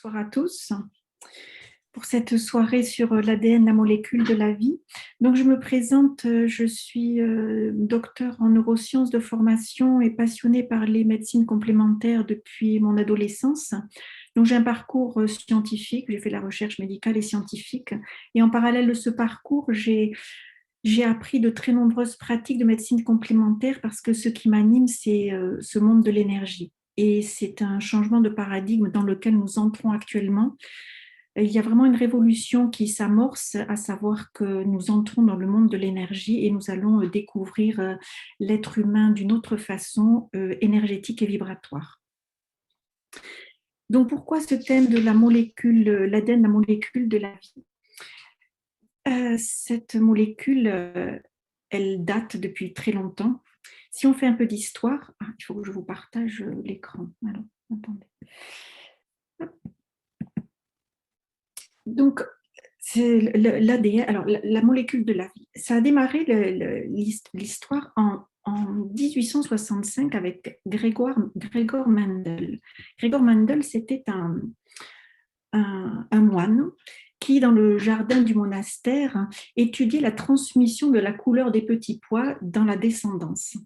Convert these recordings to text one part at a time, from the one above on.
Bonsoir à tous pour cette soirée sur l'ADN, la molécule de la vie. Donc, je me présente, je suis docteur en neurosciences de formation et passionnée par les médecines complémentaires depuis mon adolescence. Donc, j'ai un parcours scientifique, j'ai fait la recherche médicale et scientifique. Et en parallèle de ce parcours, j'ai appris de très nombreuses pratiques de médecine complémentaire parce que ce qui m'anime, c'est ce monde de l'énergie. Et c'est un changement de paradigme dans lequel nous entrons actuellement. Il y a vraiment une révolution qui s'amorce, à savoir que nous entrons dans le monde de l'énergie et nous allons découvrir l'être humain d'une autre façon, énergétique et vibratoire. Donc, pourquoi ce thème de la molécule, l'ADN, la molécule de la vie? Cette molécule, elle date depuis très longtemps. Si on fait un peu d'histoire, il faut que je vous partage l'écran. Alors, attendez. Donc, c'est l'ADN, alors la molécule de la vie. Ça a démarré l'histoire en 1865 avec Gregor Mendel. Gregor Mendel, c'était un moine qui, dans le jardin du monastère, étudiait la transmission de la couleur des petits pois dans la descendance.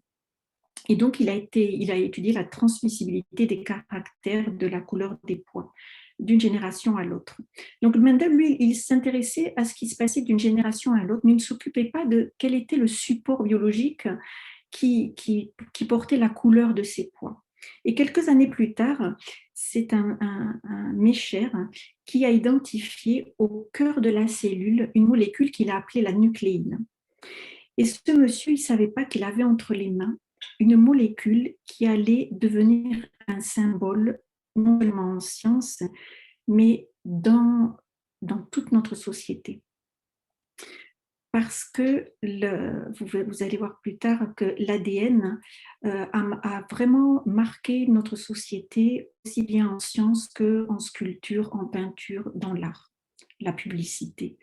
Et donc, il a étudié la transmissibilité des caractères de la couleur des pois d'une génération à l'autre. Donc, Mendel, lui, il s'intéressait à ce qui se passait d'une génération à l'autre, mais il ne s'occupait pas de quel était le support biologique qui portait la couleur de ces pois. Et quelques années plus tard, c'est un Mesher qui a identifié au cœur de la cellule une molécule qu'il a appelée la nucléine. Et ce monsieur, il ne savait pas qu'il avait entre les mains une molécule qui allait devenir un symbole, non seulement en science, mais dans toute notre société. Parce que vous allez voir plus tard que l'ADN a vraiment marqué notre société, aussi bien en sciences qu'en sculpture, en peinture, dans l'art, la publicité.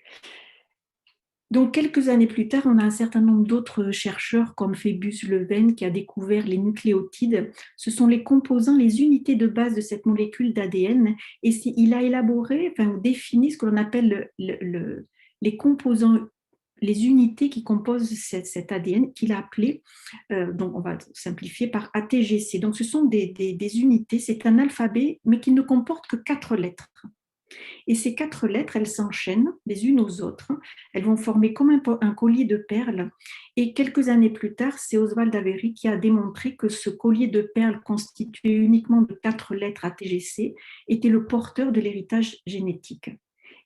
Donc, quelques années plus tard, on a un certain nombre d'autres chercheurs comme Phébus Leven qui a découvert les nucléotides. Ce sont les composants, les unités de base de cette molécule d'ADN. Et il a élaboré, ou défini ce que l'on appelle les composants, les unités qui composent cet ADN qu'il a appelé, donc on va simplifier par ATGC. Donc, ce sont des unités, c'est un alphabet, mais qui ne comporte que 4 lettres. Et ces 4 lettres, elles s'enchaînent les unes aux autres. Elles vont former comme un collier de perles. Et quelques années plus tard, c'est Oswald Avery qui a démontré que ce collier de perles constitué uniquement de 4 lettres ATGC était le porteur de l'héritage génétique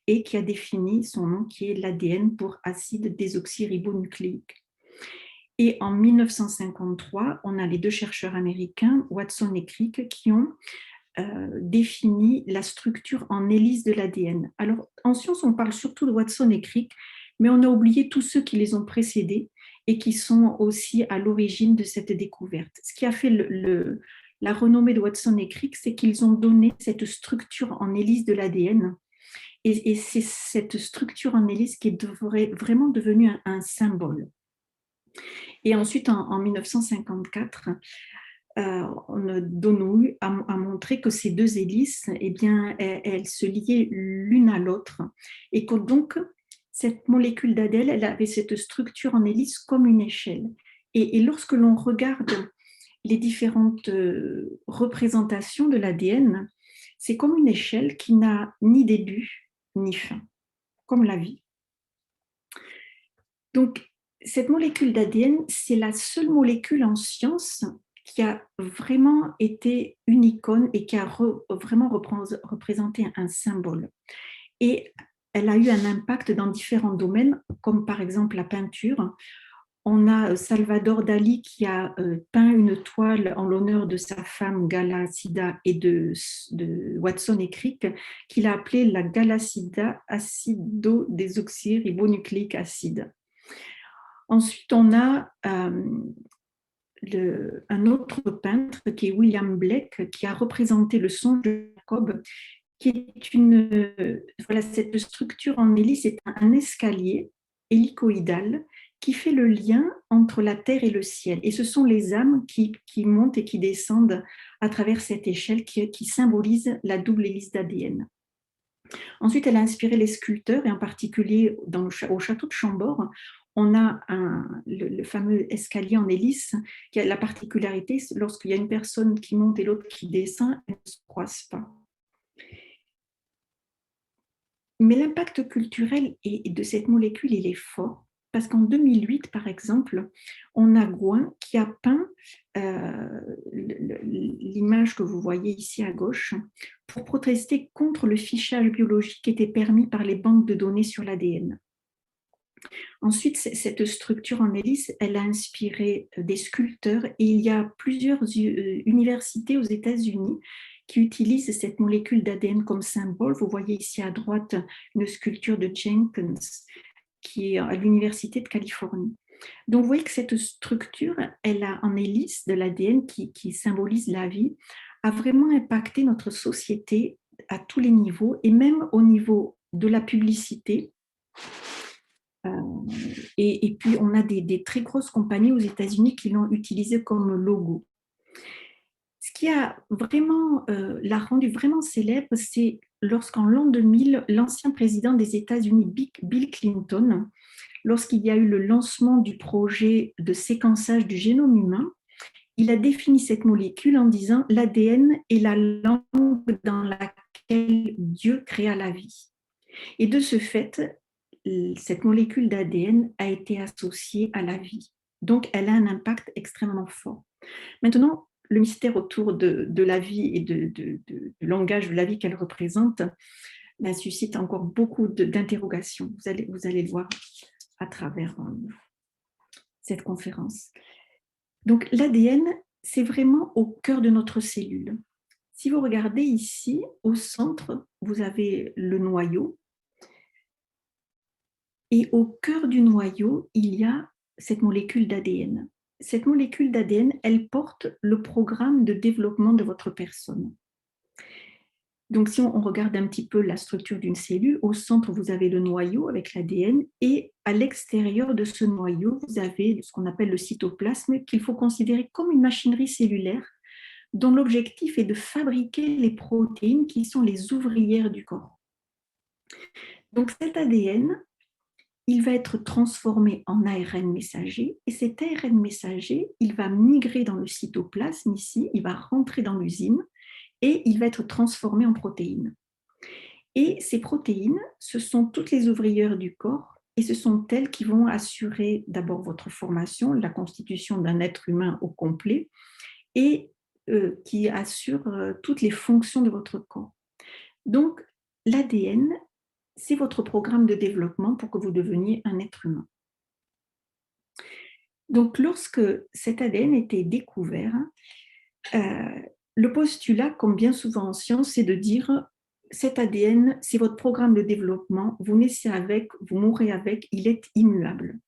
et qui a défini son nom qui est l'ADN pour acide désoxyribonucléique. Et en 1953, on a les 2 chercheurs américains, Watson et Crick, qui ont définit la structure en hélice de l'ADN. Alors, en science, on parle surtout de Watson et Crick, mais on a oublié tous ceux qui les ont précédés et qui sont aussi à l'origine de cette découverte. Ce qui a fait la renommée de Watson et Crick, c'est qu'ils ont donné cette structure en hélice de l'ADN. Et c'est cette structure en hélice qui est vraiment devenue un symbole. Et ensuite, en 1954, Donohue a montré que ces 2 hélices, eh bien, elles se liaient l'une à l'autre et que donc cette molécule d'ADN, elle avait cette structure en hélice comme une échelle. Et lorsque l'on regarde les différentes représentations de l'ADN, c'est comme une échelle qui n'a ni début ni fin, comme la vie. Donc, cette molécule d'ADN, c'est la seule molécule en science qui a vraiment été une icône et qui a vraiment représenté un symbole. Et elle a eu un impact dans différents domaines, comme par exemple la peinture. On a Salvador Dali qui a peint une toile en l'honneur de sa femme Gala-Sida et de Watson et Crick, qu'il a appelée la Gala-Sida acido-désoxyribonucléique acide. Ensuite, on a un autre peintre qui est William Blake, qui a représenté le songe de Jacob, qui est cette structure en hélice, c'est un escalier hélicoïdal qui fait le lien entre la terre et le ciel. Et ce sont les âmes qui montent et qui descendent à travers cette échelle qui symbolise la double hélice d'ADN. Ensuite, elle a inspiré les sculpteurs, et en particulier au château de Chambord, on a le fameux escalier en hélice qui a la particularité, lorsqu'il y a une personne qui monte et l'autre qui descend, elles ne se croisent pas. Mais l'impact culturel de cette molécule, il est fort, parce qu'en 2008, par exemple, on a Gouin qui a peint l'image que vous voyez ici à gauche pour protester contre le fichage biologique qui était permis par les banques de données sur l'ADN. Ensuite, cette structure en hélice, elle a inspiré des sculpteurs, et il y a plusieurs universités aux États-Unis qui utilisent cette molécule d'ADN comme symbole. Vous voyez ici à droite une sculpture de Jenkins qui est à l'Université de Californie. Donc vous voyez que cette structure, elle a en hélice de l'ADN qui symbolise la vie, a vraiment impacté notre société à tous les niveaux, et même au niveau de la publicité. Et puis, on a des très grosses compagnies aux États-Unis qui l'ont utilisé comme logo. Ce qui a vraiment l'a rendu vraiment célèbre, c'est lorsqu'en l'an 2000, l'ancien président des États-Unis, Bill Clinton, lorsqu'il y a eu le lancement du projet de séquençage du génome humain, il a défini cette molécule en disant « l'ADN est la langue dans laquelle Dieu créa la vie ». Et de ce fait, cette molécule d'ADN a été associée à la vie. Donc, elle a un impact extrêmement fort. Maintenant, le mystère autour de la vie et du langage de la vie qu'elle représente suscite encore beaucoup d'interrogations. Vous allez le voir à travers cette conférence. Donc, l'ADN, c'est vraiment au cœur de notre cellule. Si vous regardez ici, au centre, vous avez le noyau. Et au cœur du noyau, il y a cette molécule d'ADN. Cette molécule d'ADN, elle porte le programme de développement de votre personne. Donc, si on regarde un petit peu la structure d'une cellule, au centre, vous avez le noyau avec l'ADN, et à l'extérieur de ce noyau, vous avez ce qu'on appelle le cytoplasme, qu'il faut considérer comme une machinerie cellulaire dont l'objectif est de fabriquer les protéines qui sont les ouvrières du corps. Donc, cet ADN, il va être transformé en ARN messager, et cet ARN messager, il va migrer dans le cytoplasme ici, il va rentrer dans l'usine, et il va être transformé en protéines. Et ces protéines, ce sont toutes les ouvrières du corps, et ce sont elles qui vont assurer d'abord votre formation, la constitution d'un être humain au complet, et qui assurent toutes les fonctions de votre corps. Donc, l'ADN, c'est votre programme de développement pour que vous deveniez un être humain. Donc, lorsque cet ADN était découvert, le postulat, comme bien souvent en science, c'est de dire cet ADN, c'est votre programme de développement, vous naissez avec, vous mourrez avec, il est immuable.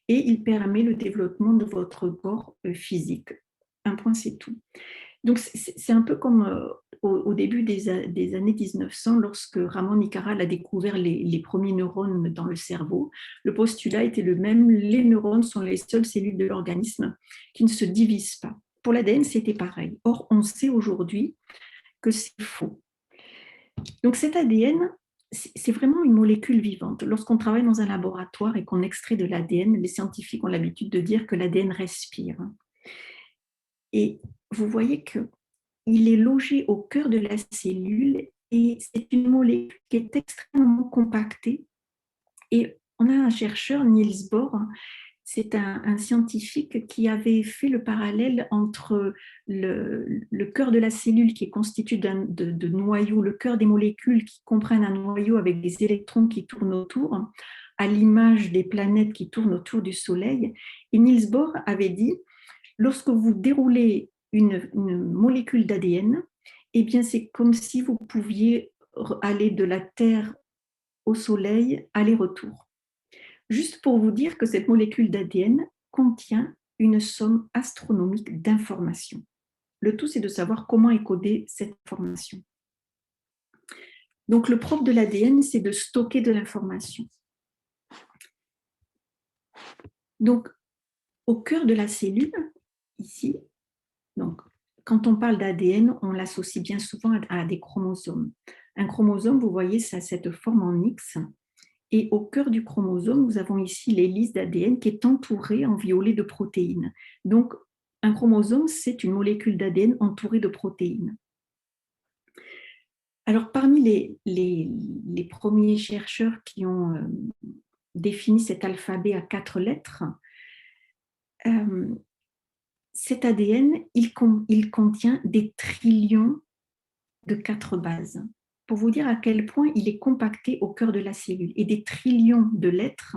Et il permet le développement de votre corps physique. Un point, c'est tout. Donc, c'est un peu comme au début des années 1900, lorsque Ramon y Caral a découvert les premiers neurones dans le cerveau. Le postulat était le même, les neurones sont les seules cellules de l'organisme qui ne se divisent pas. Pour l'ADN, c'était pareil. Or, on sait aujourd'hui que c'est faux. Donc, cet ADN, c'est vraiment une molécule vivante. Lorsqu'on travaille dans un laboratoire et qu'on extrait de l'ADN, les scientifiques ont l'habitude de dire que l'ADN respire. Et vous voyez qu'il est logé au cœur de la cellule, et c'est une molécule qui est extrêmement compactée. Et on a un chercheur, Niels Bohr, c'est un scientifique qui avait fait le parallèle entre le cœur de la cellule qui est constitué de noyaux, le cœur des molécules qui comprennent un noyau avec des électrons qui tournent autour, à l'image des planètes qui tournent autour du Soleil. Et Niels Bohr avait dit, lorsque vous déroulez une molécule d'ADN, eh bien c'est comme si vous pouviez aller de la Terre au Soleil, aller-retour. Juste pour vous dire que cette molécule d'ADN contient une somme astronomique d'informations. Le tout, c'est de savoir comment encoder cette information. Donc, le propre de l'ADN, c'est de stocker de l'information. Donc, au cœur de la cellule, ici, donc, quand on parle d'ADN, on l'associe bien souvent à des chromosomes. Un chromosome, vous voyez, ça a cette forme en X. Et au cœur du chromosome, nous avons ici l'hélice d'ADN qui est entourée en violet de protéines. Donc, un chromosome, c'est une molécule d'ADN entourée de protéines. Alors, parmi les premiers chercheurs qui ont défini cet alphabet à 4 lettres, cet ADN, il contient des trillions de 4 bases. Pour vous dire à quel point il est compacté au cœur de la cellule. Et des trillions de lettres,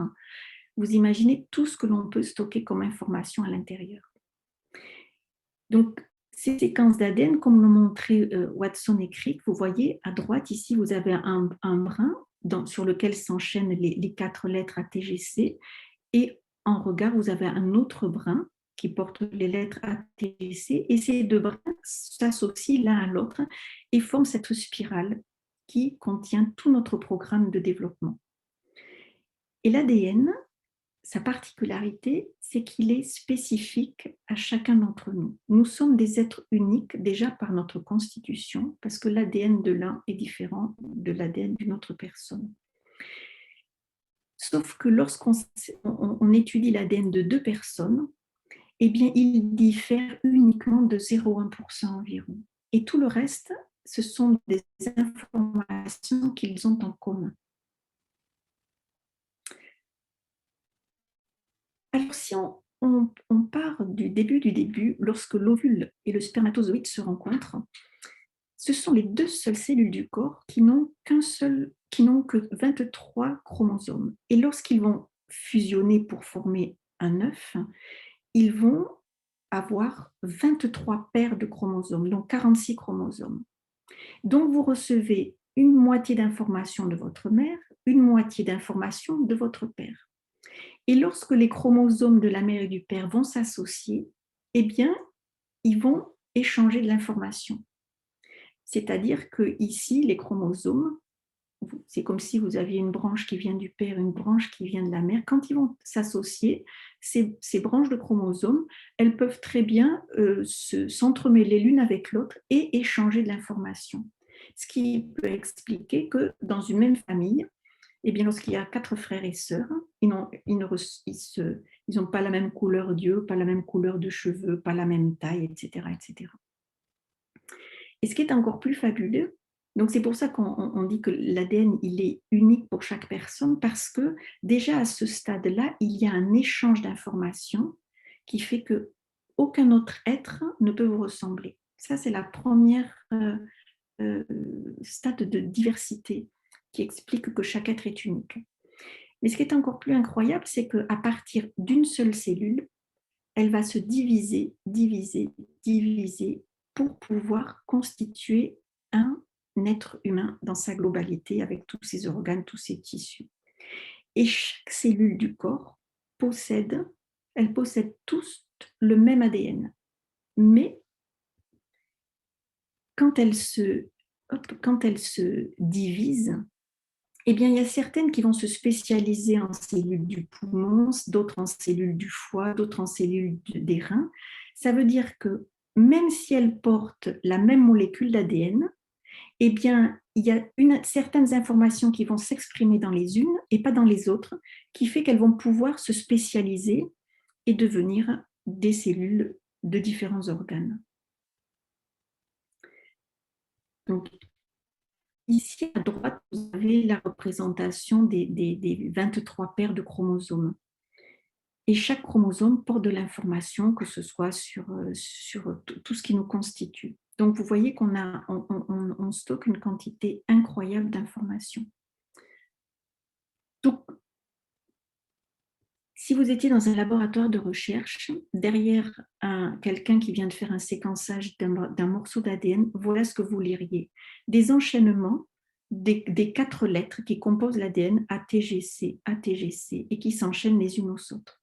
vous imaginez tout ce que l'on peut stocker comme information à l'intérieur. Donc, ces séquences d'ADN, comme l'ont montré Watson et Crick, vous voyez à droite, ici, vous avez un brin sur lequel s'enchaînent les 4 lettres ATGC, et en regard, vous avez un autre brin qui porte les lettres ATGC, et ces 2 brins s'associent l'un à l'autre et forment cette spirale qui contient tout notre programme de développement. Et l'ADN, sa particularité, c'est qu'il est spécifique à chacun d'entre nous. Nous sommes des êtres uniques déjà par notre constitution, parce que l'ADN de l'un est différent de l'ADN d'une autre personne. Sauf que lorsqu'on étudie l'ADN de 2 personnes, eh bien, il diffère uniquement de 0,1% environ. Et tout le reste, ce sont des informations qu'ils ont en commun. Alors, si on part du début, lorsque l'ovule et le spermatozoïde se rencontrent, ce sont les 2 seules cellules du corps qui n'ont que 23 chromosomes. Et lorsqu'ils vont fusionner pour former un œuf, ils vont avoir 23 paires de chromosomes, donc 46 chromosomes. Donc, vous recevez une moitié d'informations de votre mère, une moitié d'informations de votre père. Et lorsque les chromosomes de la mère et du père vont s'associer, eh bien, ils vont échanger de l'information. C'est-à-dire que ici, les chromosomes, c'est comme si vous aviez une branche qui vient du père, une branche qui vient de la mère. Quand ils vont s'associer, ces branches de chromosomes, elles peuvent très bien s'entremêler l'une avec l'autre et échanger de l'information. Ce qui peut expliquer que dans une même famille, eh bien, lorsqu'il y a 4 frères et sœurs, ils n'ont pas la même couleur d'yeux, pas la même couleur de cheveux, pas la même taille, etc., etc. Et ce qui est encore plus fabuleux, donc c'est pour ça qu'on dit que l'ADN, il est unique pour chaque personne, parce que déjà à ce stade-là, il y a un échange d'informations qui fait que aucun autre être ne peut vous ressembler. Ça, c'est la première stade de diversité qui explique que chaque être est unique. Mais ce qui est encore plus incroyable, c'est qu'à partir d'une seule cellule, elle va se diviser pour pouvoir constituer un être humain dans sa globalité, avec tous ses organes, tous ses tissus. Et chaque cellule du corps possède tous le même ADN. Mais quand elle se divise, eh bien, il y a certaines qui vont se spécialiser en cellules du poumon, d'autres en cellules du foie, d'autres en cellules des reins. Ça veut dire que même si elles portent la même molécule d'ADN, eh bien, il y a certaines informations qui vont s'exprimer dans les unes et pas dans les autres, qui fait qu'elles vont pouvoir se spécialiser et devenir des cellules de différents organes. Donc, ici, à droite, vous avez la représentation des 23 paires de chromosomes. Et chaque chromosome porte de l'information, que ce soit sur tout ce qui nous constitue. Donc, vous voyez on stocke une quantité incroyable d'informations. Donc, si vous étiez dans un laboratoire de recherche, derrière quelqu'un qui vient de faire un séquençage d'un morceau d'ADN, voilà ce que vous liriez. Des enchaînements des 4 lettres qui composent l'ADN ATGC, ATGC, et qui s'enchaînent les unes aux autres.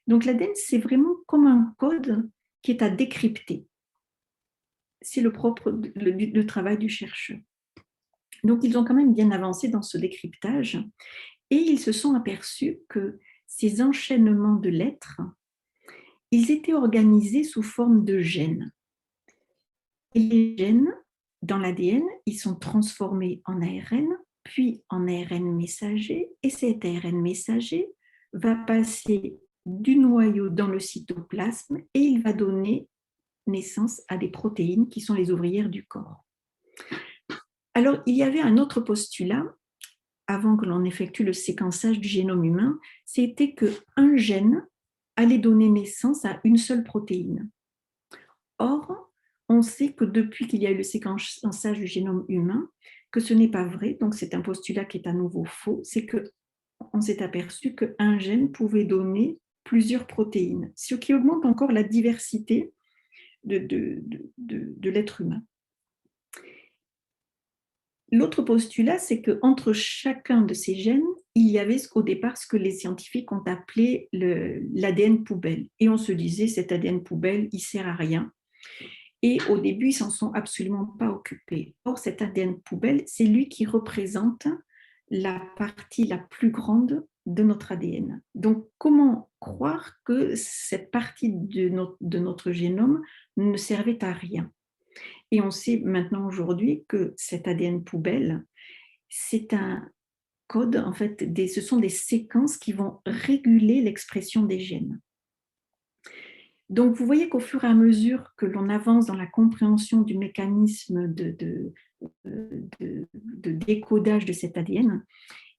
Donc l'ADN, c'est vraiment comme un code qui est à décrypter. C'est le travail du chercheur. Donc ils ont quand même bien avancé dans ce décryptage, et ils se sont aperçus que ces enchaînements de lettres, ils étaient organisés sous forme de gènes. Et les gènes, dans l'ADN, ils sont transformés en ARN, puis en ARN messager, et cet ARN messager va passer du noyau dans le cytoplasme et il va donner naissance à des protéines qui sont les ouvrières du corps. Alors, il y avait un autre postulat avant que l'on effectue le séquençage du génome humain, c'était qu'un gène allait donner naissance à une seule protéine. Or, on sait que depuis qu'il y a eu le séquençage du génome humain, que ce n'est pas vrai, donc c'est un postulat qui est à nouveau faux, c'est qu'on s'est aperçu qu'un gène pouvait donner plusieurs protéines, ce qui augmente encore la diversité de l'être humain. L'autre postulat, c'est qu'entre chacun de ces gènes, il y avait au départ ce que les scientifiques ont appelé l'ADN poubelle. Et on se disait, cet ADN poubelle, il ne sert à rien. Et au début, ils ne s'en sont absolument pas occupés. Or, cet ADN poubelle, c'est lui qui représente la partie la plus grande de notre ADN. Donc, comment croire que cette partie de notre génome ne servait à rien? Et on sait maintenant aujourd'hui que cet ADN poubelle, c'est un code, en fait, ce sont des séquences qui vont réguler l'expression des gènes. Donc, vous voyez qu'au fur et à mesure que l'on avance dans la compréhension du mécanisme de décodage de cet ADN,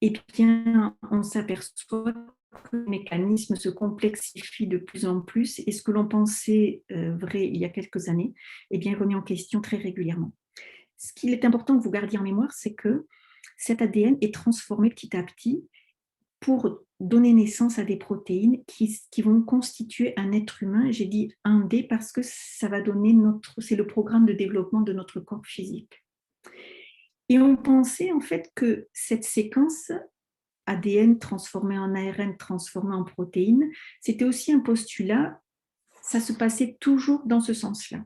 eh bien, on s'aperçoit que le mécanisme se complexifie de plus en plus et ce que l'on pensait vrai il y a quelques années, eh bien, remis en question très régulièrement. Ce qu'il est important que vous gardiez en mémoire, c'est que cet ADN est transformé petit à petit pour donner naissance à des protéines qui vont constituer un être humain. J'ai dit un D parce que ça va donner c'est le programme de développement de notre corps physique. Et on pensait en fait que cette séquence ADN transformé en ARN, transformé en protéines, c'était aussi un postulat, ça se passait toujours dans ce sens-là.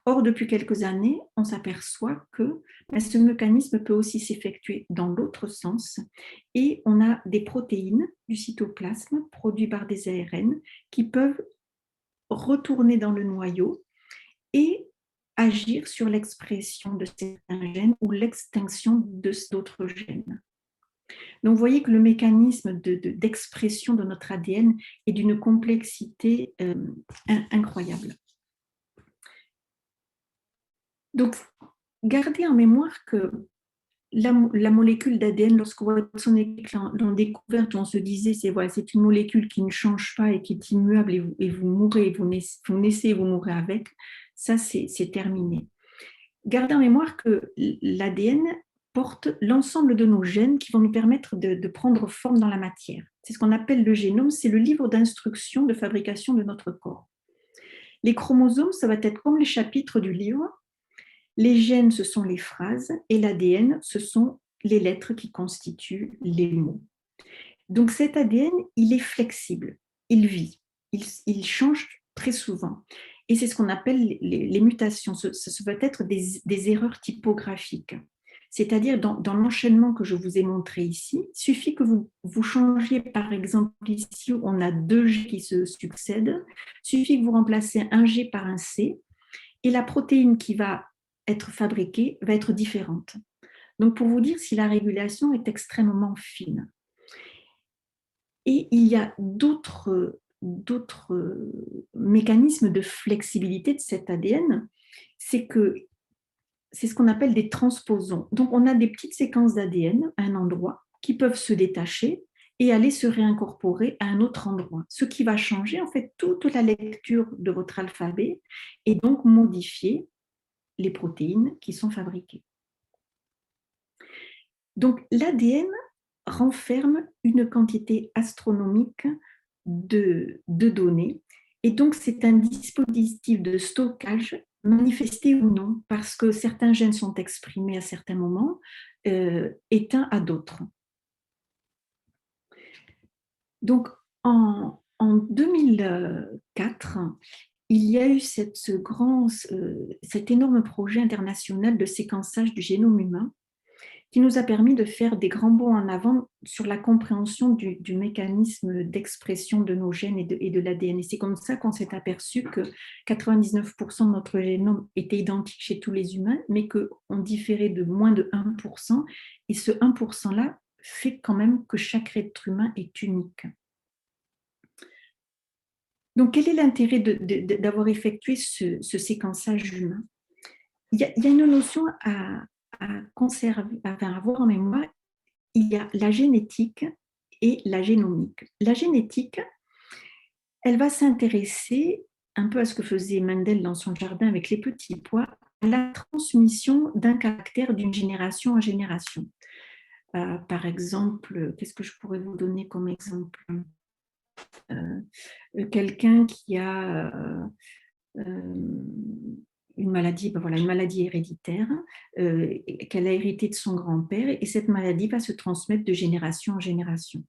Or, depuis quelques années, on s'aperçoit que ce mécanisme peut aussi s'effectuer dans l'autre sens et on a des protéines du cytoplasme produites par des ARN qui peuvent retourner dans le noyau et agir sur l'expression de certains gènes ou l'extinction d'autres gènes. Donc, vous voyez que le mécanisme d'expression de notre ADN est d'une complexité incroyable. Donc, gardez en mémoire que la molécule d'ADN, lorsque Watson et Crick l'ont découverte, on se disait c'est une molécule qui ne change pas et qui est immuable et vous mourrez, vous naissez et vous mourrez avec. Ça, c'est terminé. Gardez en mémoire que l'ADN porte l'ensemble de nos gènes qui vont nous permettre de prendre forme dans la matière. C'est ce qu'on appelle le génome, c'est le livre d'instructions de fabrication de notre corps. Les chromosomes, ça va être comme les chapitres du livre. Les gènes, ce sont les phrases et l'ADN, ce sont les lettres qui constituent les mots. Donc cet ADN, il est flexible, il vit, il change très souvent. Et c'est ce qu'on appelle les mutations. Ce va être des erreurs typographiques. C'est-à-dire dans l'enchaînement que je vous ai montré ici, il suffit que vous changiez, par exemple ici, on a 2 G qui se succèdent, il suffit que vous remplacez un G par un C, et la protéine qui va être fabriquée va être différente. Donc pour vous dire si la régulation est extrêmement fine. Et il y a d'autres mécanismes de flexibilité de cet ADN, c'est ce qu'on appelle des transposons. Donc, on a des petites séquences d'ADN à un endroit qui peuvent se détacher et aller se réincorporer à un autre endroit. Ce qui va changer, en fait, toute la lecture de votre alphabet et donc modifier les protéines qui sont fabriquées. Donc, l'ADN renferme une quantité astronomique de données et donc c'est un dispositif de stockage manifesté ou non parce que certains gènes sont exprimés à certains moments, éteints à d'autres. Donc en 2004, il y a eu cet énorme projet international de séquençage du génome humain qui nous a permis de faire des grands bonds en avant sur la compréhension du mécanisme d'expression de nos gènes et de l'ADN. Et c'est comme ça qu'on s'est aperçu que 99% de notre génome était identique chez tous les humains, mais qu'on différait de moins de 1%. Et ce 1%-là fait quand même que chaque être humain est unique. Donc, quel est l'intérêt d'avoir effectué ce séquençage humain? Il y a une notion à conserver, à avoir en mémoire. Il y a la génétique et la génomique. La génétique, elle va s'intéresser un peu à ce que faisait Mendel dans son jardin avec les petits pois, à la transmission d'un caractère d'une génération en génération. Par exemple, qu'est-ce que je pourrais vous donner comme exemple? Quelqu'un qui a une maladie, voilà, une maladie héréditaire qu'elle a héritée de son grand-père, et cette maladie va se transmettre de génération en génération.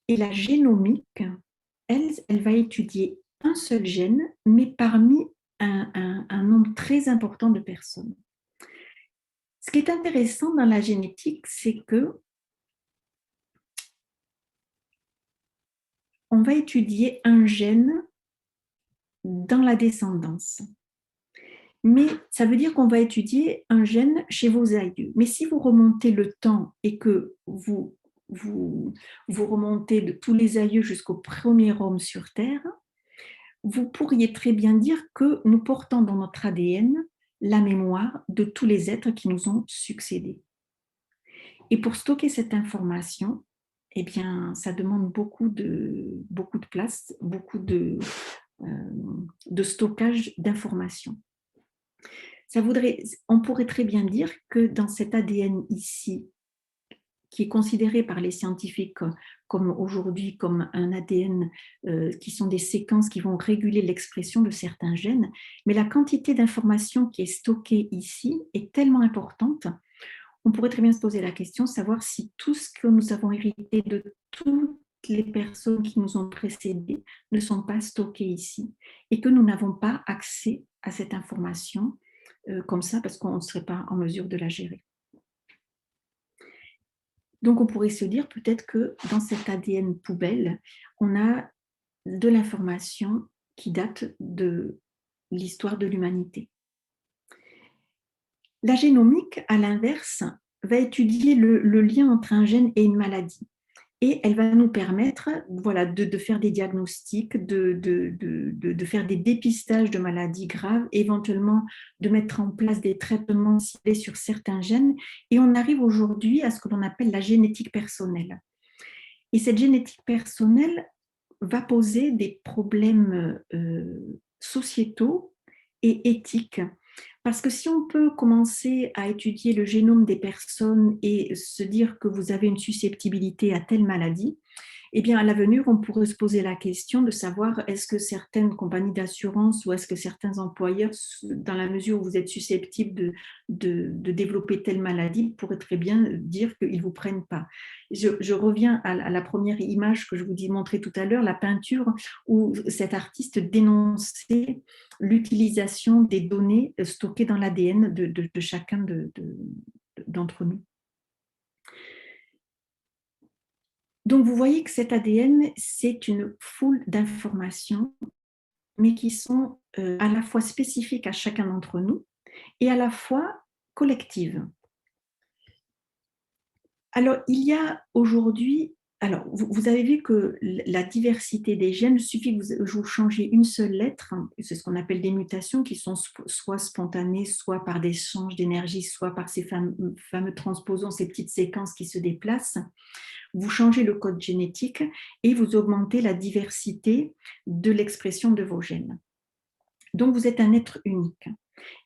Et la génomique, elle va étudier un seul gène, mais parmi un nombre très important de personnes. Ce qui est intéressant dans la génétique, c'est que on va étudier un gène dans la descendance. Mais ça veut dire qu'on va étudier un gène chez vos aïeux. Mais si vous remontez le temps et que vous remontez de tous les aïeux jusqu'au premier homme sur Terre, vous pourriez très bien dire que nous portons dans notre ADN la mémoire de tous les êtres qui nous ont succédé. Et pour stocker cette information, eh bien, ça demande beaucoup de place, beaucoup de stockage d'informations. On pourrait très bien dire que dans cet ADN ici, qui est considéré par les scientifiques comme aujourd'hui comme un ADN qui sont des séquences qui vont réguler l'expression de certains gènes, mais la quantité d'informations qui est stockée ici est tellement importante, on pourrait très bien se poser la question, savoir si tout ce que nous avons hérité de toutes les personnes qui nous ont précédés ne sont pas stockées ici et que nous n'avons pas accès à cette information comme ça parce qu'on ne serait pas en mesure de la gérer. Donc, on pourrait se dire peut-être que dans cet ADN poubelle, on a de l'information qui date de l'histoire de l'humanité. La génomique, à l'inverse, va étudier le lien entre un gène et une maladie. Et elle va nous permettre de faire des diagnostics, de faire des dépistages de maladies graves, éventuellement de mettre en place des traitements ciblés sur certains gènes. Et on arrive aujourd'hui à ce que l'on appelle la génétique personnelle. Et cette génétique personnelle va poser des problèmes sociétaux et éthiques. Parce que si on peut commencer à étudier le génome des personnes et se dire que vous avez une susceptibilité à telle maladie, eh bien, à l'avenir, on pourrait se poser la question de savoir est-ce que certaines compagnies d'assurance ou est-ce que certains employeurs, dans la mesure où vous êtes susceptible de développer telle maladie, pourraient très bien dire qu'ils ne vous prennent pas. Je reviens à la première image que je vous ai montrée tout à l'heure, la peinture où cet artiste dénonçait l'utilisation des données stockées dans l'ADN de chacun d'entre nous. Donc, vous voyez que cet ADN, c'est une foule d'informations, mais qui sont à la fois spécifiques à chacun d'entre nous et à la fois collectives. Alors, il y a aujourd'hui, alors vous avez vu que la diversité des gènes, il suffit que vous changez une seule lettre, c'est ce qu'on appelle des mutations qui sont soit spontanées, soit par des échanges d'énergie, soit par ces fameux transposons, ces petites séquences qui se déplacent. Vous changez le code génétique et vous augmentez la diversité de l'expression de vos gènes. Donc, vous êtes un être unique.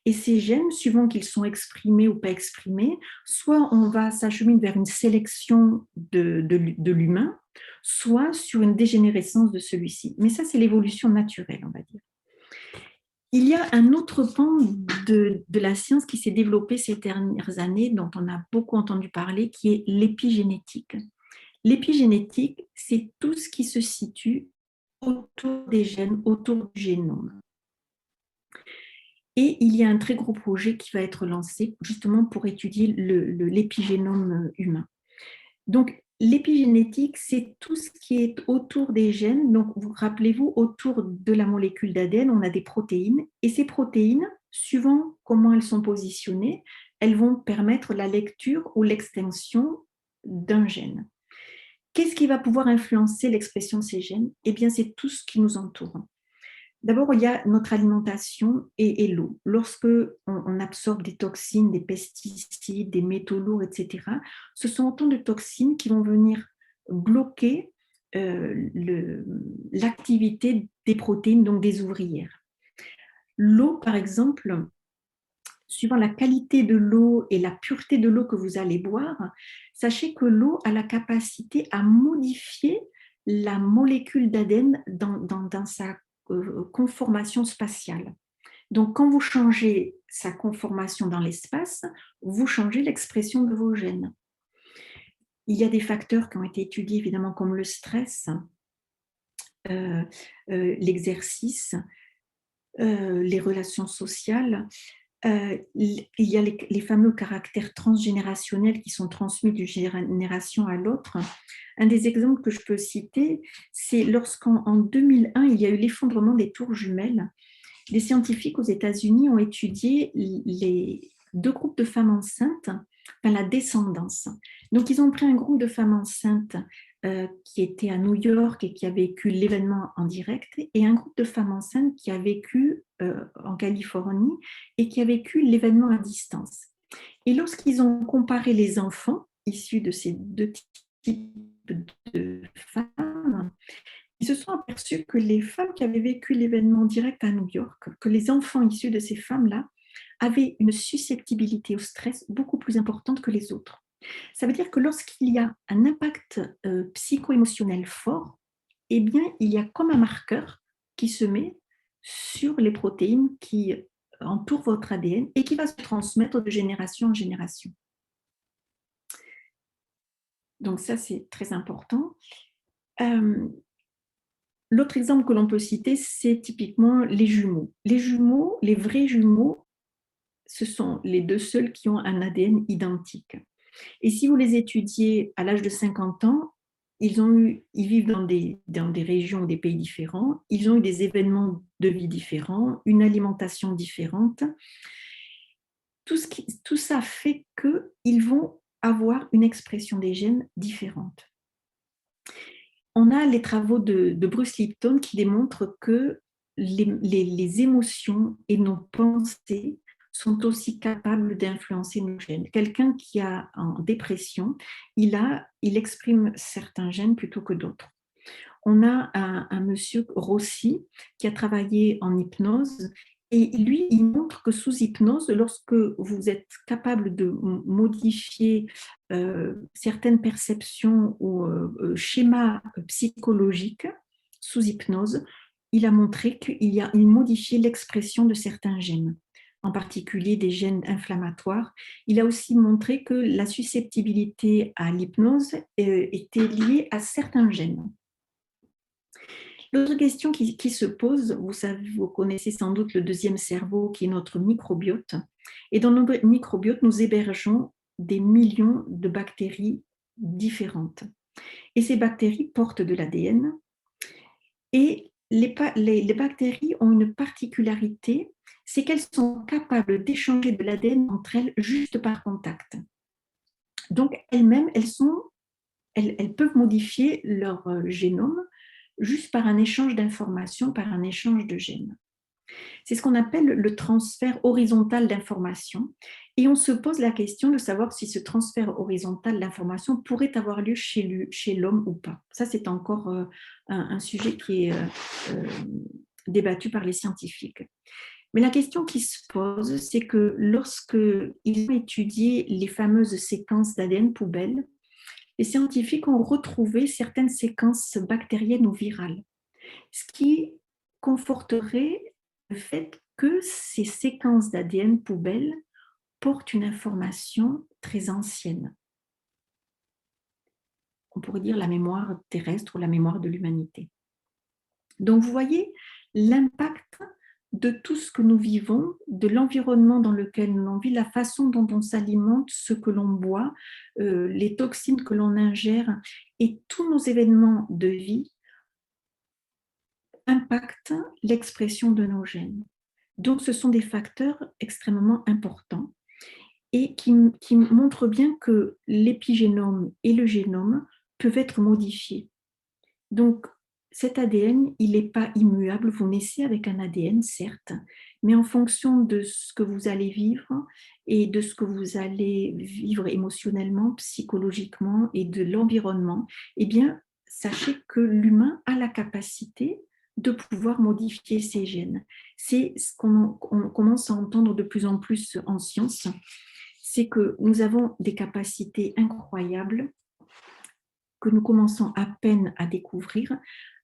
Et ces gènes, suivant qu'ils sont exprimés ou pas exprimés, soit on va s'acheminer vers une sélection de l'humain, soit sur une dégénérescence de celui-ci. Mais ça, c'est l'évolution naturelle, on va dire. Il y a un autre pan de la science qui s'est développé ces dernières années, dont on a beaucoup entendu parler, qui est l'épigénétique. L'épigénétique, c'est tout ce qui se situe autour des gènes, autour du génome. Et il y a un très gros projet qui va être lancé justement pour étudier l'épigénome humain. Donc, l'épigénétique, c'est tout ce qui est autour des gènes. Donc, vous rappelez-vous, autour de la molécule d'ADN, on a des protéines. Et ces protéines, suivant comment elles sont positionnées, elles vont permettre la lecture ou l'extinction d'un gène. Qu'est-ce qui va pouvoir influencer l'expression de ces gènes? Eh bien, c'est tout ce qui nous entoure. D'abord, il y a notre alimentation et l'eau. Lorsque on absorbe des toxines, des pesticides, des métaux lourds, etc., ce sont autant de toxines qui vont venir bloquer l'activité des protéines, donc des ouvrières. L'eau, par exemple, suivant la qualité de l'eau et la pureté de l'eau que vous allez boire, sachez que l'eau a la capacité à modifier la molécule d'ADN dans sa conformation spatiale. Donc, quand vous changez sa conformation dans l'espace, vous changez l'expression de vos gènes. Il y a des facteurs qui ont été étudiés, évidemment, comme le stress, l'exercice, les relations sociales. Il y a les fameux caractères transgénérationnels qui sont transmis d'une génération à l'autre. Un des exemples que je peux citer, c'est lorsqu'en 2001, il y a eu l'effondrement des tours jumelles. Des scientifiques aux États-Unis ont étudié les deux groupes de femmes enceintes, enfin la descendance. Donc, ils ont pris un groupe de femmes enceintes qui était à New York et qui a vécu l'événement en direct, et un groupe de femmes enceintes qui a vécu en Californie et qui a vécu l'événement à distance. Et lorsqu'ils ont comparé les enfants issus de ces deux types de femmes, ils se sont aperçus que les femmes qui avaient vécu l'événement direct à New York, que les enfants issus de ces femmes-là avaient une susceptibilité au stress beaucoup plus importante que les autres. Ça veut dire que lorsqu'il y a un impact psycho-émotionnel fort, eh bien, il y a comme un marqueur qui se met sur les protéines qui entourent votre ADN et qui va se transmettre de génération en génération. Donc ça, c'est très important. L'autre exemple que l'on peut citer, c'est typiquement les jumeaux. Les jumeaux, les vrais jumeaux, ce sont les deux seuls qui ont un ADN identique. Et si vous les étudiez à l'âge de 50 ans, ils vivent dans des régions, des pays différents, ils ont eu des événements de vie différents, une alimentation différente. Tout ça fait qu'ils vont avoir une expression des gènes différente. On a les travaux de Bruce Lipton qui démontrent que les émotions et nos pensées sont aussi capables d'influencer nos gènes. Quelqu'un qui a en dépression, il exprime certains gènes plutôt que d'autres. On a un monsieur Rossi qui a travaillé en hypnose et lui, il montre que sous hypnose, lorsque vous êtes capable de modifier certaines perceptions ou schémas psychologiques sous hypnose, il a montré qu'il modifiait l'expression de certains gènes, en particulier des gènes inflammatoires. Il a aussi montré que la susceptibilité à l'hypnose était liée à certains gènes. L'autre question qui se pose, vous connaissez sans doute le deuxième cerveau qui est notre microbiote. Et dans notre microbiote, nous hébergeons des millions de bactéries différentes. Et ces bactéries portent de l'ADN. Et les bactéries ont une particularité, c'est qu'elles sont capables d'échanger de l'ADN entre elles juste par contact. Donc elles-mêmes, elles peuvent modifier leur génome juste par un échange d'informations, par un échange de gènes. C'est ce qu'on appelle le transfert horizontal d'informations. Et on se pose la question de savoir si ce transfert horizontal d'informations pourrait avoir lieu chez l'homme ou pas. Ça, c'est encore un sujet qui est débattu par les scientifiques. Mais la question qui se pose, c'est que lorsqu'ils ont étudié les fameuses séquences d'ADN poubelles, les scientifiques ont retrouvé certaines séquences bactériennes ou virales, ce qui conforterait le fait que ces séquences d'ADN poubelles portent une information très ancienne. On pourrait dire la mémoire terrestre ou la mémoire de l'humanité. Donc vous voyez l'impact de tout ce que nous vivons, de l'environnement dans lequel l'on vit, la façon dont on s'alimente, ce que l'on boit, les toxines que l'on ingère et tous nos événements de vie impactent l'expression de nos gènes. Donc, ce sont des facteurs extrêmement importants et qui montrent bien que l'épigénome et le génome peuvent être modifiés. Donc, cet ADN, il n'est pas immuable. Vous naissez avec un ADN, certes, mais en fonction de ce que vous allez vivre et de ce que vous allez vivre émotionnellement, psychologiquement et de l'environnement, eh bien, sachez que l'humain a la capacité de pouvoir modifier ses gènes. C'est ce qu'on commence à entendre de plus en plus en science, c'est que nous avons des capacités incroyables que nous commençons à peine à découvrir,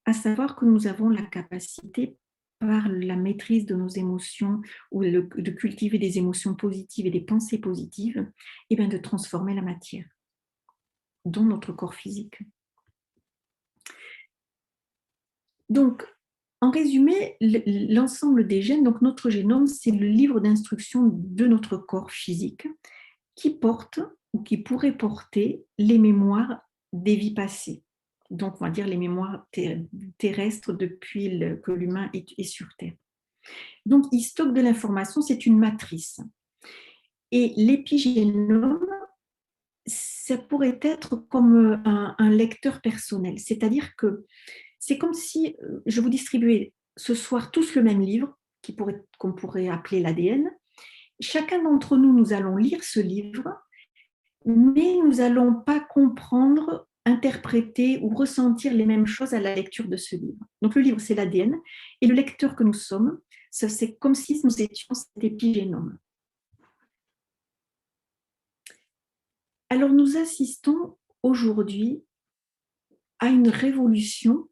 à savoir que nous avons la capacité, par la maîtrise de nos émotions ou de cultiver des émotions positives et des pensées positives, et bien de transformer la matière, dont notre corps physique. Donc, en résumé, l'ensemble des gènes, donc notre génome, c'est le livre d'instruction de notre corps physique qui porte ou qui pourrait porter les mémoires des vies passées. Donc, on va dire les mémoires terrestres depuis que l'humain est sur Terre. Donc, il stocke de l'information, c'est une matrice. Et l'épigénome, ça pourrait être comme un lecteur personnel. C'est-à-dire que c'est comme si je vous distribuais ce soir tous le même livre, qu'on pourrait appeler l'ADN. Chacun d'entre nous, nous allons lire ce livre, mais nous n'allons pas comprendre, interpréter ou ressentir les mêmes choses à la lecture de ce livre. Donc le livre, c'est l'ADN, et le lecteur que nous sommes, c'est comme si nous étions cet épigénome. Alors nous assistons aujourd'hui à une révolution,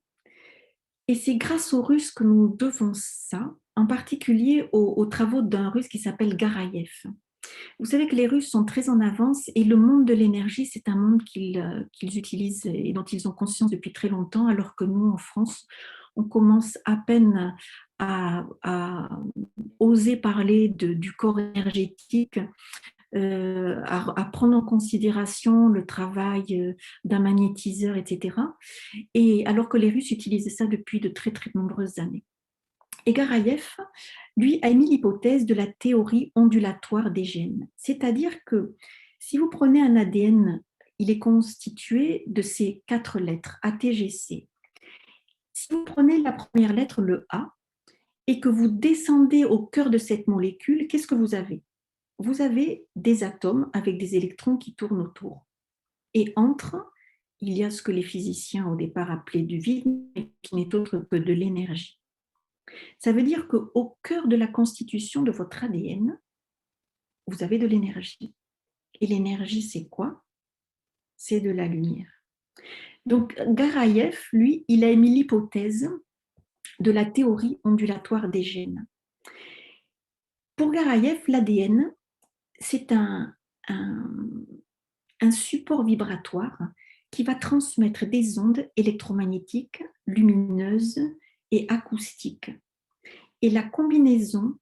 et c'est grâce aux Russes que nous devons ça, en particulier aux travaux d'un Russe qui s'appelle Garaïev. Vous savez que les Russes sont très en avance et le monde de l'énergie, c'est un monde qu'ils utilisent et dont ils ont conscience depuis très longtemps, alors que nous, en France, on commence à peine à oser parler du corps énergétique, à prendre en considération le travail d'un magnétiseur, etc. Et alors que les Russes utilisent ça depuis de très, très nombreuses années. Et Garaïev, lui, a émis l'hypothèse de la théorie ondulatoire des gènes. C'est-à-dire que si vous prenez un ADN, il est constitué de ces 4 lettres, A, T, G, C. Si vous prenez la première lettre, le A, et que vous descendez au cœur de cette molécule, qu'est-ce que vous avez? Vous avez des atomes avec des électrons qui tournent autour. Et entre, il y a ce que les physiciens au départ appelaient du vide, mais qui n'est autre que de l'énergie. Ça veut dire qu'au cœur de la constitution de votre ADN, vous avez de l'énergie. Et l'énergie, c'est quoi? C'est de la lumière. Donc, Garaïev, lui, il a émis l'hypothèse de la théorie ondulatoire des gènes. Pour Garaïev, l'ADN, c'est un support vibratoire qui va transmettre des ondes électromagnétiques, lumineuses et acoustiques. Et la combinaison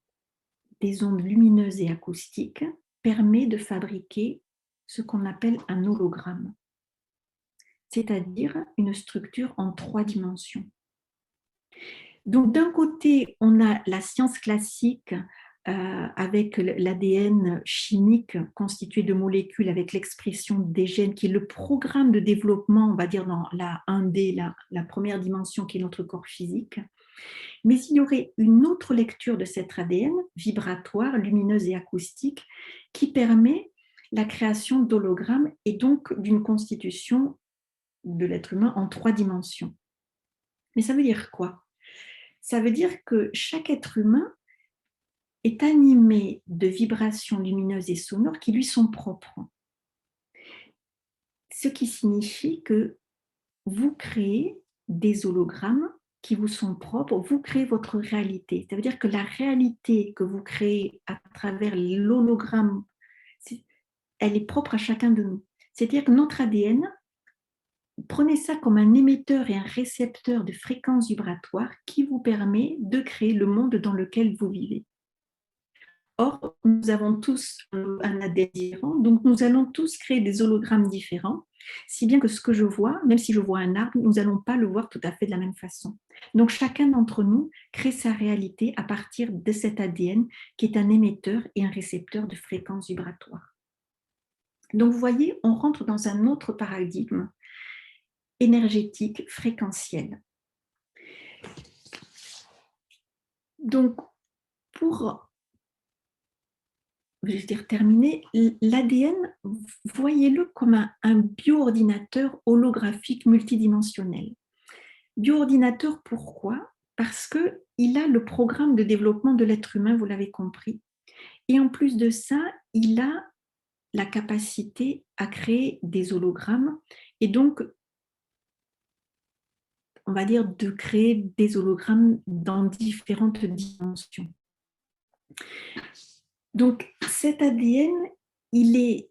des ondes lumineuses et acoustiques permet de fabriquer ce qu'on appelle un hologramme, c'est-à-dire une structure en 3 dimensions. Donc d'un côté, on a la science classique avec l'ADN chimique constitué de molécules avec l'expression des gènes qui est le programme de développement, on va dire dans la 1D, la première dimension qui est notre corps physique. Mais il y aurait une autre lecture de cet ADN, vibratoire, lumineuse et acoustique, qui permet la création d'hologrammes et donc d'une constitution de l'être humain en 3 dimensions. Mais ça veut dire quoi? Ça veut dire que chaque être humain est animé de vibrations lumineuses et sonores qui lui sont propres. Ce qui signifie que vous créez des hologrammes qui vous sont propres, vous créez votre réalité. Ça veut dire que la réalité que vous créez à travers l'hologramme, elle est propre à chacun de nous. C'est-à-dire que notre ADN prenez ça comme un émetteur et un récepteur de fréquences vibratoires qui vous permet de créer le monde dans lequel vous vivez. Or, nous avons tous un ADN différent, donc nous allons tous créer des hologrammes différents, si bien que ce que je vois, même si je vois un arbre, nous n'allons pas le voir tout à fait de la même façon. Donc chacun d'entre nous crée sa réalité à partir de cet ADN qui est un émetteur et un récepteur de fréquences vibratoires. Donc vous voyez, on rentre dans un autre paradigme énergétique fréquentiel. Donc pour terminer, l'ADN, voyez-le comme un bioordinateur holographique multidimensionnel. Bioordinateur, pourquoi? Parce qu'il a le programme de développement de l'être humain, vous l'avez compris. Et en plus de ça, il a la capacité à créer des hologrammes et donc, on va dire, de créer des hologrammes dans différentes dimensions. Donc, cet ADN, on est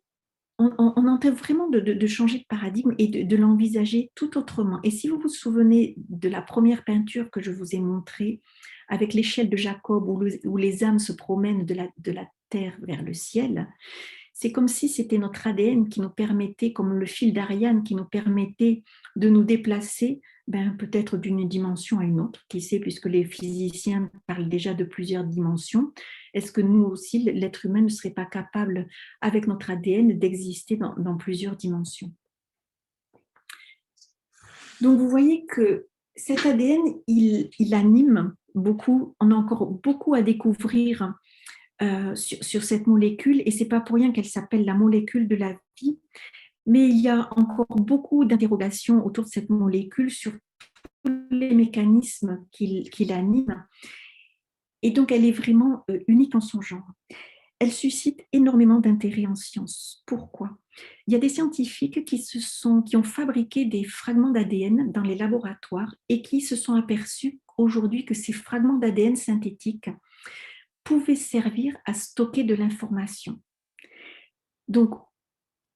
en train vraiment de changer de paradigme et de l'envisager tout autrement. Et si vous vous souvenez de la première peinture que je vous ai montrée, avec l'échelle de Jacob, où les âmes se promènent de la terre vers le ciel, c'est comme si c'était notre ADN qui nous permettait, comme le fil d'Ariane, qui nous permettait de nous déplacer peut-être d'une dimension à une autre, qui sait, puisque les physiciens parlent déjà de plusieurs dimensions. Est-ce que nous aussi, l'être humain ne serait pas capable, avec notre ADN, d'exister dans plusieurs dimensions? Donc, vous voyez que cet ADN, il anime beaucoup, on a encore beaucoup à découvrir sur cette molécule, et c'est pas pour rien qu'elle s'appelle la molécule de la vie, mais il y a encore beaucoup d'interrogations autour de cette molécule sur tous les mécanismes qui l'animent, et donc elle est vraiment unique en son genre. Elle suscite énormément d'intérêt en sciences. Pourquoi? Il y a des scientifiques qui ont fabriqué des fragments d'ADN dans les laboratoires et qui se sont aperçus aujourd'hui que ces fragments d'ADN synthétiques pouvaient servir à stocker de l'information. Donc,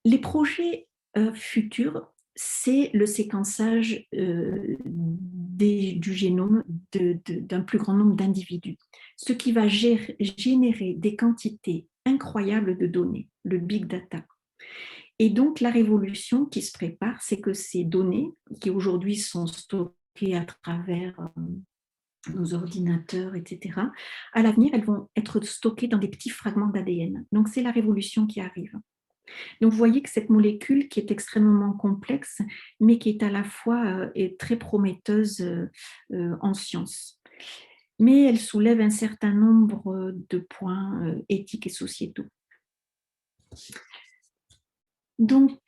les projets futurs, c'est le séquençage du génome d'un plus grand nombre d'individus, ce qui va générer des quantités incroyables de données, le big data. Et donc, la révolution qui se prépare, c'est que ces données, qui aujourd'hui sont stockées à travers nos ordinateurs, etc., à l'avenir, elles vont être stockées dans des petits fragments d'ADN. Donc, c'est la révolution qui arrive. Donc, vous voyez que cette molécule qui est extrêmement complexe, mais qui est à la fois est très prometteuse en sciences. Mais elle soulève un certain nombre de points éthiques et sociétaux. Donc,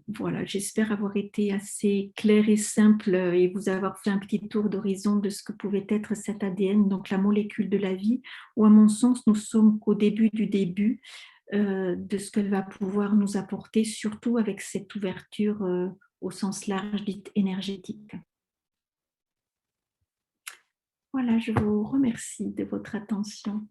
voilà, j'espère avoir été assez claire et simple et vous avoir fait un petit tour d'horizon de ce que pouvait être cet ADN, donc la molécule de la vie, où à mon sens, nous sommes qu'au début du début de ce qu'elle va pouvoir nous apporter, surtout avec cette ouverture au sens large dite énergétique. Voilà, je vous remercie de votre attention.